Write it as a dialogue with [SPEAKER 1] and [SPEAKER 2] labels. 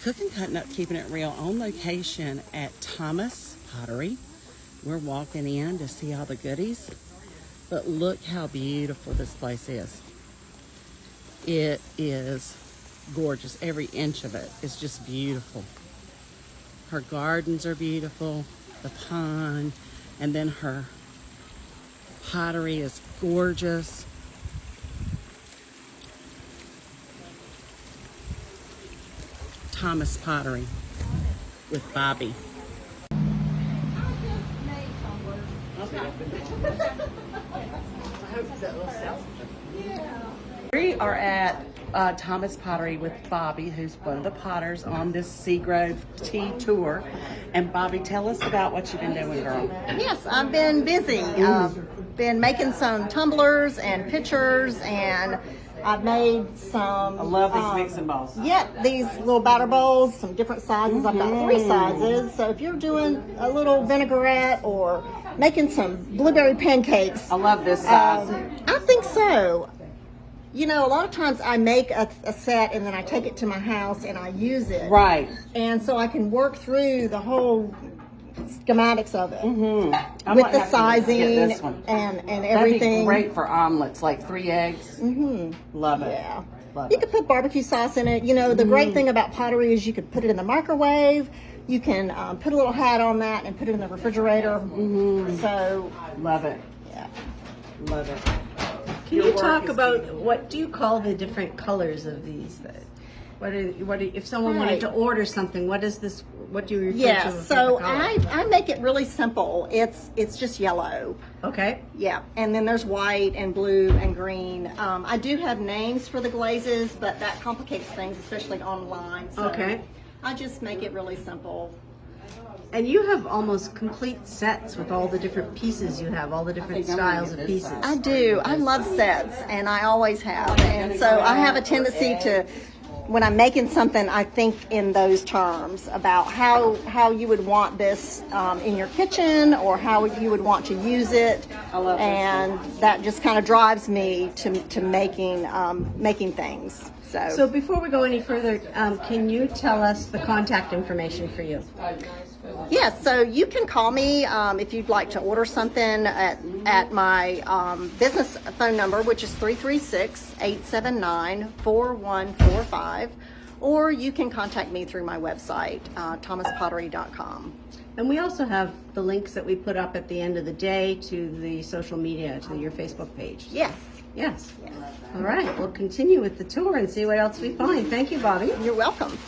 [SPEAKER 1] Cooking, Cutting Up, Keeping It Real on location at Thomas Pottery. We're walking in to see all the goodies, but look how beautiful this place is. It is gorgeous. Every inch of it is just beautiful. Her gardens are beautiful, the pond, and then her pottery is gorgeous. Thomas Pottery with Bobbie. We are at Thomas Pottery with Bobbie, who's one of the potters on this Seagrove Tea Tour. And Bobbie, tell us about what you've been doing, girl.
[SPEAKER 2] Yes, I've been busy. Been making some tumblers and pitchers, and I've made some.
[SPEAKER 1] I love these mixing bowls.
[SPEAKER 2] Yep, these little batter bowls, some different sizes. I've got 3 sizes. So if you're doing a little vinaigrette or making some blueberry pancakes,
[SPEAKER 1] I love this size.
[SPEAKER 2] I think so. You know, a lot of times I make a set and then I take it to my house and I use it.
[SPEAKER 1] Right.
[SPEAKER 2] And so I can work through the whole schematics of it
[SPEAKER 1] With
[SPEAKER 2] the sizing
[SPEAKER 1] this one.
[SPEAKER 2] and
[SPEAKER 1] That'd
[SPEAKER 2] everything.
[SPEAKER 1] be great for omelets, like 3 eggs. Love it.
[SPEAKER 2] Yeah.
[SPEAKER 1] Love
[SPEAKER 2] You
[SPEAKER 1] it.
[SPEAKER 2] could put barbecue sauce in it. You know, the great thing about pottery is you could put it in the microwave. You can put a little hat on that and put it in the refrigerator. So,
[SPEAKER 1] Love it.
[SPEAKER 2] yeah.
[SPEAKER 1] Love it.
[SPEAKER 3] Can you talk about what do you call the different colors of these? If someone wanted to order something, what is this? What do you refer
[SPEAKER 2] Yeah,
[SPEAKER 3] to? as
[SPEAKER 2] so
[SPEAKER 3] the color?
[SPEAKER 2] I make it really simple. It's just yellow.
[SPEAKER 3] Okay.
[SPEAKER 2] Yeah, and then there's white and blue and green. I do have names for the glazes, but that complicates things, especially online. So
[SPEAKER 3] Okay.
[SPEAKER 2] I just make it really simple.
[SPEAKER 3] And you have almost complete sets with all the different pieces you have, all the different styles of pieces.
[SPEAKER 2] I do. I love sets, and I always have. And so I have a tendency to, when I'm making something, I think in those terms about how you would want this in your kitchen or how you would want to use it.
[SPEAKER 1] I love this
[SPEAKER 2] and that just kind of drives me to making things.
[SPEAKER 3] So before we go any further, can you tell us the contact information for you?
[SPEAKER 2] Yes, so you can call me if you'd like to order something at my business phone number, which is 336-879-4145, or you can contact me through my website, thomaspottery.com.
[SPEAKER 3] And we also have the links that we put up at the end of the day to the social media, to your Facebook page.
[SPEAKER 2] Yes.
[SPEAKER 3] Yes. All right, we'll continue with the tour and see what else we find. Thank you, Bobbie.
[SPEAKER 2] You're welcome.